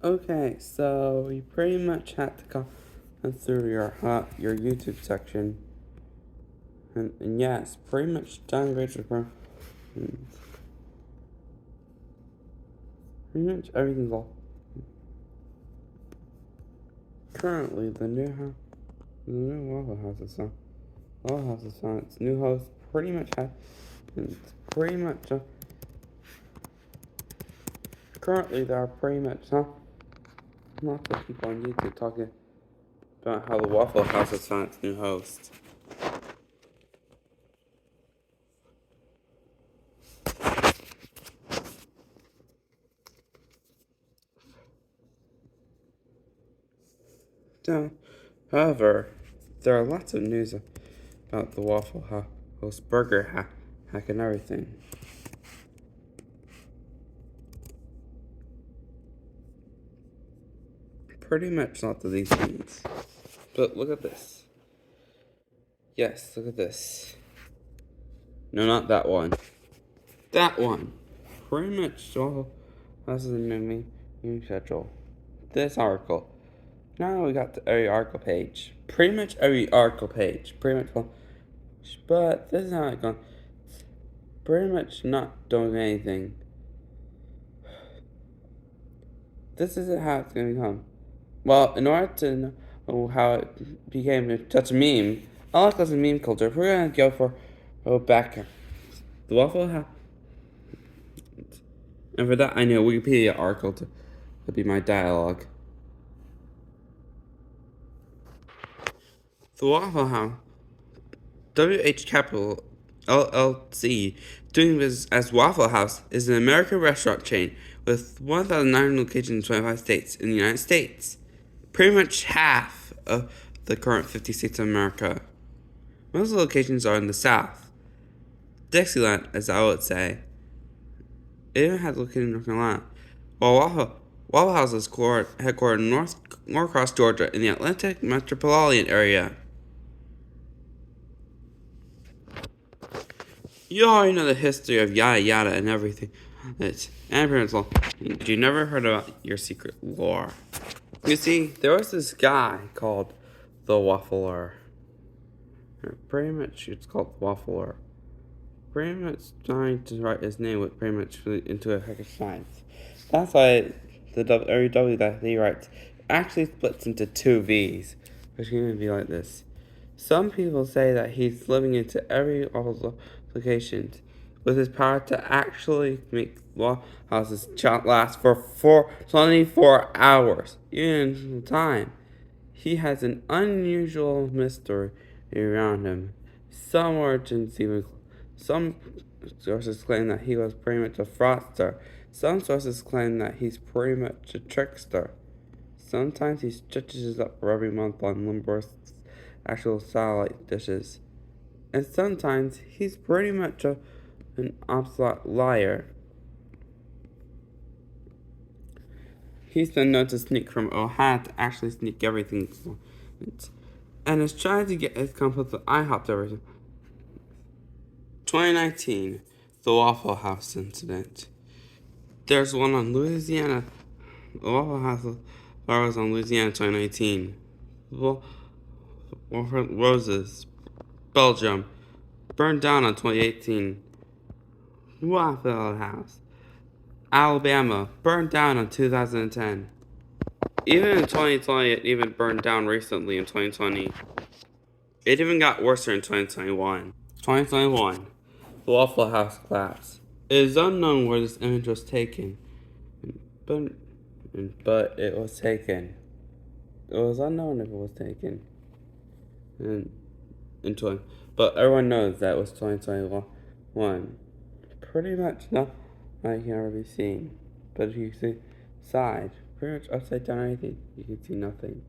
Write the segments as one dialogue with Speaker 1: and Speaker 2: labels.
Speaker 1: Okay, so you pretty much had to go through your YouTube section, and yes, pretty much downgraded from pretty much everything's all. Currently, the new Waffle House is on. Waffle House is on its new host. Pretty much has, it's pretty much. Currently, there are pretty much lots of people on YouTube talking about how the Waffle House has found its new host. So, however, there are lots of news about the Waffle House burger hack and everything. Pretty much lots of these things. But look at this. Yes, look at this. No, not that one. That one. Pretty much all this is a new schedule. This article. Now we got every article page. Pretty much every article page. Pretty much all. But this is how it goes. Pretty much not doing anything. This isn't how it's gonna become. Well, in order to know how it became such a meme, I like us a meme culture. We're gonna go for back the Waffle House. And for that, I need a Wikipedia article to be my dialogue. The Waffle House, WH Capital LLC, doing business as Waffle House, is an American restaurant chain with 1,900 locations in 25 states in the United States. Pretty much half of the current 50 states of America. Most of the locations are in the South. Dixieland, as I would say. It even has located in North Carolina. While Waffle House is headquartered in Norcross, Georgia, in the Atlanta metropolitan area. You already know the history of yada yada and everything. You never heard about your secret lore. You see, there was this guy called the Waffler. Pretty much, it's called the Waffler. Pretty much trying to write his name with pretty much into a heckish science. That's why every W that he writes actually splits into two V's, which is going to be like this. Some people say that he's living into every Waffle locations with his power to actually make Waffle Houses last for 24 hours, even time. He has an unusual mystery around him. Some sources claim that he was pretty much a fraudster. Some sources claim that he's pretty much a trickster. Sometimes he stitches up for every month on Limburg's actual satellite dishes. And sometimes he's pretty much an obsolete liar. He's been known to sneak from Ohio to actually sneak everything. And is trying to get his compliments with IHOP to everything. 2019, the Waffle House incident. There's one on Louisiana. The Waffle House was on Louisiana 2019. Roses, Belgium, burned down on 2018. Waffle House, Alabama, burned down in 2010. Even in 2020, it even burned down recently in 2020. It even got worse in 2021. 2021, the Waffle House collapse. It is unknown where this image was taken, but it was taken. It was unknown if it was taken. But everyone knows that it was 2021. Pretty much nothing can ever be seen. But if you see side, pretty much upside down anything, you can see nothing.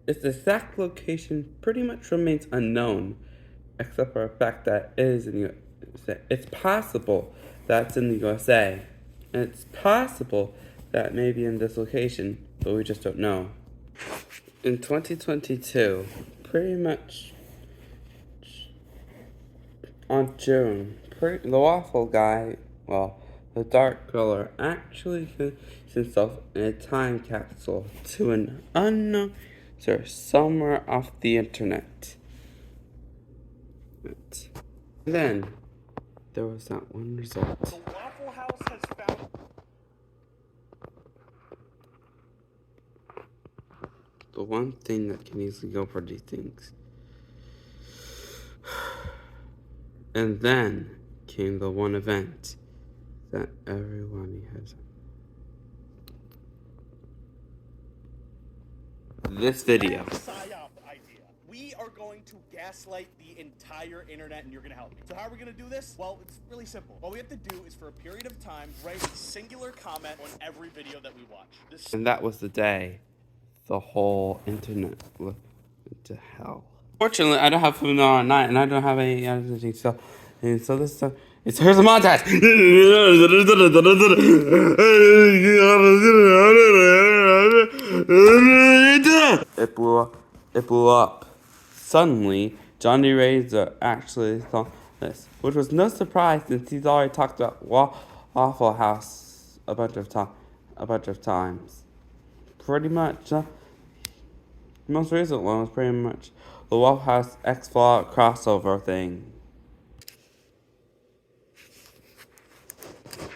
Speaker 1: Its exact location pretty much remains unknown, except for the fact that it is in the USA. It's possible that it's in the USA, and it's possible that it may be in this location, but we just don't know. In 2022, pretty much on June, the waffle guy, well, the dark color, actually himself in a time capsule to an unknown source somewhere off the internet. And then there was that one result.
Speaker 2: The Waffle House has found...
Speaker 1: The one thing that can easily go for these things. And then came the one event that everyone has. This video.
Speaker 2: PSYOP idea. We are going to gaslight the entire internet and you're going to help me. So how are we going to do this? Well, it's really simple. All we have to do is for a period of time, write a singular comment on every video that we watch.
Speaker 1: And that was the day the whole internet went to hell. Fortunately, I don't have food on night, and I don't have any editing stuff. And so this stuff, here's a montage. It blew up. Suddenly, Johnny Razor actually saw this, which was no surprise since he's already talked about Waffle House a bunch of times. Pretty much, the most recent one was pretty much the Waffle House X-Vlog crossover thing.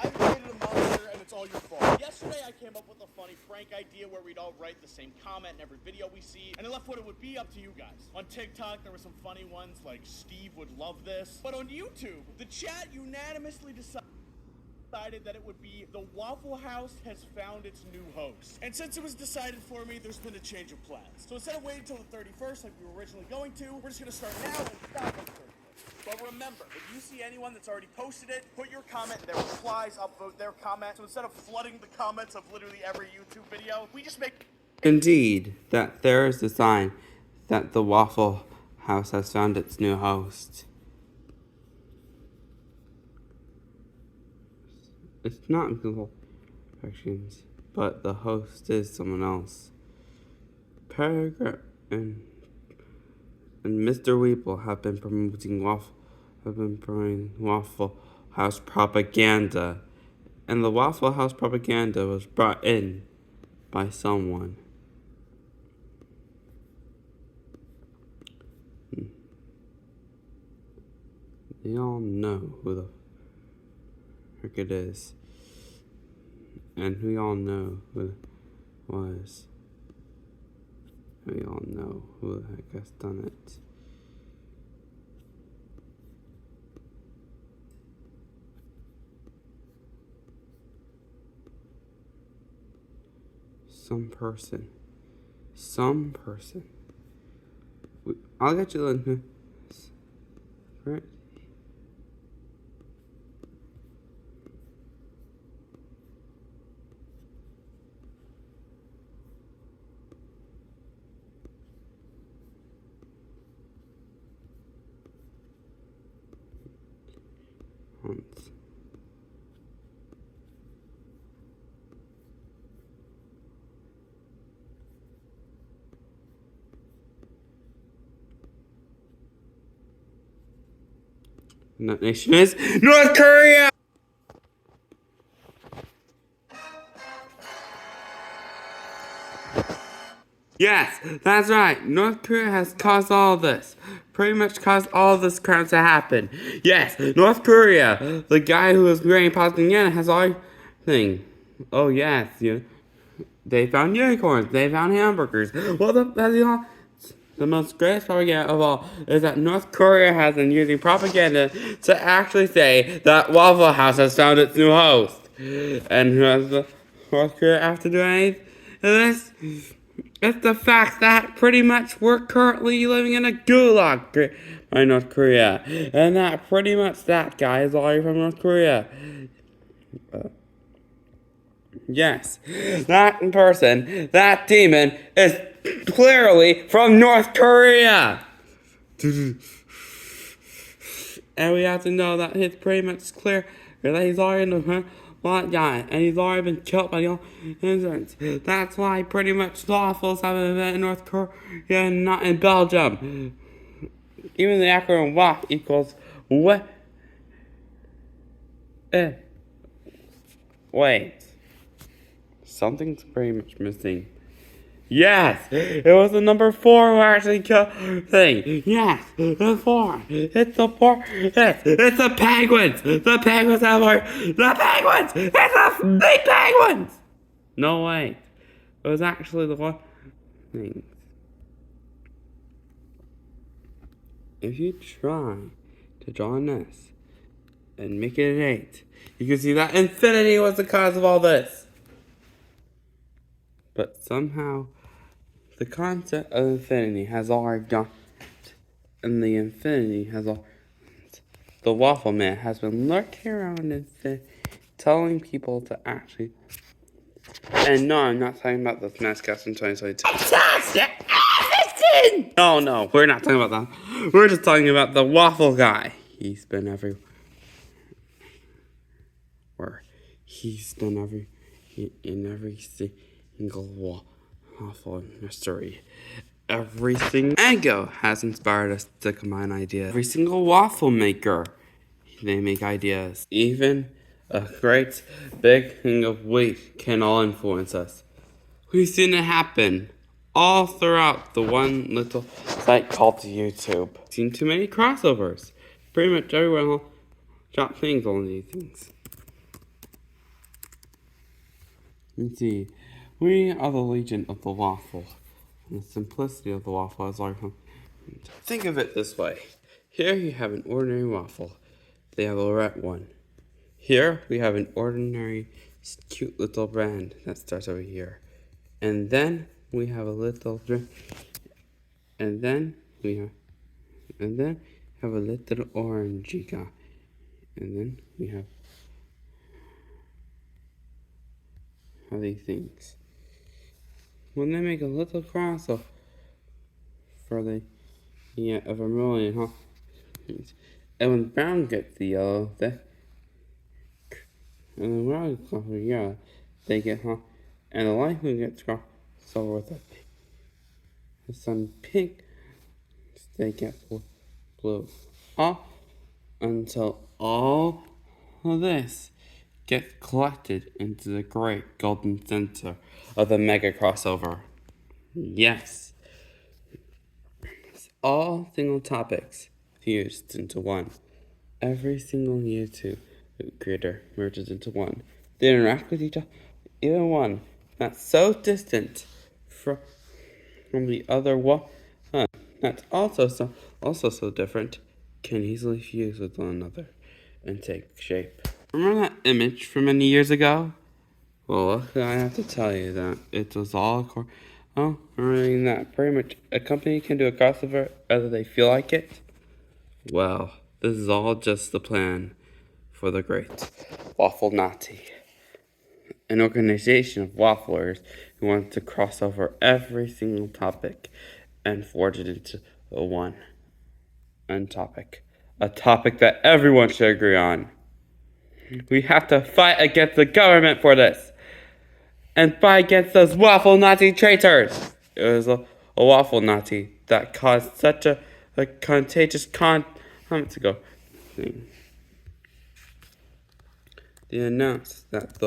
Speaker 2: I created a monster and it's all your fault. Yesterday I came up with a funny prank idea where we'd all write the same comment in every video we see, and I left what it would be up to you guys. On TikTok there were some funny ones like Steve would love this, but on YouTube the chat unanimously decided that it would be the Waffle House has found its new host. And since it was decided for me, there's been a change of plans. So instead of waiting till the 31st like we were originally going to, we're just gonna start now and stop on the 31st. But remember, if you see anyone that's already posted it, put your comment in their replies, upvote their comment. So instead of flooding the comments of literally every YouTube video, we just make...
Speaker 1: Indeed, that there is a sign that the Waffle House has found its new host. It's not Google Directions, but the host is someone else. Paragraph and Mr. Weeble have been promoting Waffle House propaganda, and the Waffle House propaganda was brought in by someone. They all know who the frick it is, and we all know who it was. We all know who the heck has done it. Some person. I'll get you in. Right? Once. And that nation is North Korea! Yes, that's right. North Korea has caused all this. Pretty much caused all this crap to happen. Yes, North Korea. The guy who was wearing propaganda has all thing. Oh yes, they found unicorns. They found hamburgers. Well, the most greatest propaganda of all is that North Korea has been using propaganda to actually say that Waffle House has found its new host. And who has the North Korea have to do anything to this? It's the fact that pretty much we're currently living in a gulag by North Korea. And that pretty much that guy is all from North Korea. Yes, that person, that demon, is clearly from North Korea. And we have to know that it's pretty much clear that he's already in the black guy, and he's already been killed by the insurance. That's why pretty much lawfuls have an event in North Korea and not in Belgium. Even the acronym WAP equals what? Wait. something's pretty much missing. Yes, it was the number 4 who actually killed thing. Yes, the 4. It's the 4. Yes, it's the penguins. The penguins have the penguins. It's the penguins. No way. It was actually the one thing. If you try to draw an S and make it an 8, you can see that infinity was the cause of all this. But somehow, the concept of infinity has already gone, and the infinity has all. The Waffle Man has been lurking around infinity, telling people to actually. And no, I'm not talking about the Smash in 2022. No, we're not talking about that. We're just talking about the Waffle Guy. He's been everywhere. In every single waffle mystery. Every single Mango has inspired us to combine ideas. Every single waffle maker, they make ideas. Even a great big thing of wheat can all influence us. We've seen it happen all throughout the one little site called YouTube. Seen too many crossovers. Pretty much everyone will drop things on these things. You see, we are the Legion of the Waffle. And the simplicity of the waffle is like, think of it this way. Here you have an ordinary waffle. They have a red one. Here we have an ordinary, cute little brand that starts over here. And then we have a little drink. And then we have a little orangey guy. And then we have these things. When they make a little crossover for the a vermilion, huh? And when brown gets the yellow, and the brown gets the yellow, they get and the light blue gets crossover with some pink, they get blue. All until all of this gets collected into the great golden center of the mega crossover. Yes. It's all single topics fused into one. Every single YouTube creator merges into one. They interact with each other, even one that's so distant from the other one that's also so different can easily fuse with one another and take shape. Remember that image from many years ago? Well, I have to tell you that it was all remembering that pretty much a company can do a crossover whether they feel like it. Well, this is all just the plan for the great Waffle Nazi, an organization of wafflers who want to cross over every single topic and forge it into one topic, a topic that everyone should agree on. We have to fight against the government for this, and fight against those waffle Nazi traitors. It was a waffle Nazi that caused such a contagious comments ago. They announced that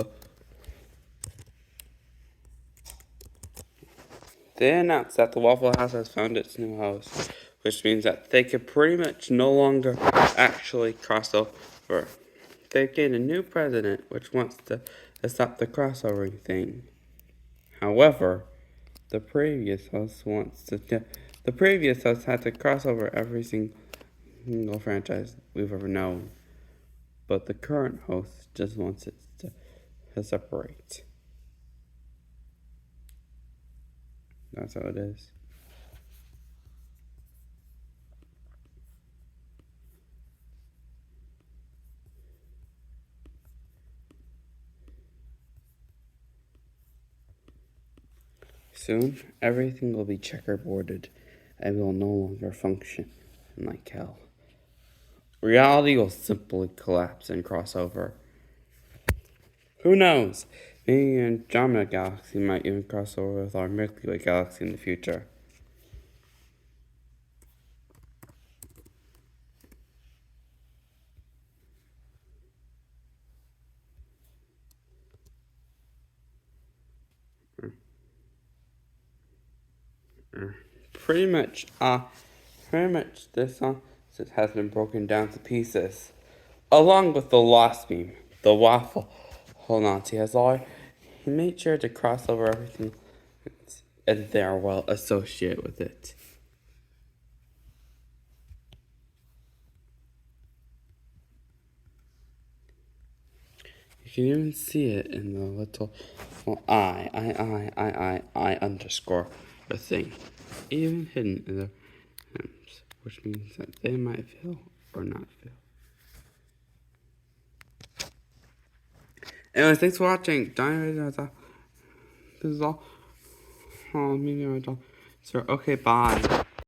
Speaker 1: the Waffle House has found its new host, which means that they could pretty much no longer actually cross over. They've gained a new president, which wants to stop the crossovering thing. However, the previous host had to cross over every single franchise we've ever known. But the current host just wants it to separate. That's how it is. Soon, everything will be checkerboarded and will no longer function like hell. Reality will simply collapse and cross over. Who knows? Maybe Andromeda Galaxy might even cross over with our Milky Way galaxy in the future. Pretty much, this song has been broken down to pieces, along with the last meme, the waffle. Hold on, he made sure to cross over everything, and they are well associated with it. You can even see it in the little I underscore the thing, even hidden in the hymns, which means that they might feel or not feel. Anyways, thanks for watching. This is all. Oh, maybe I don't. So, okay, bye.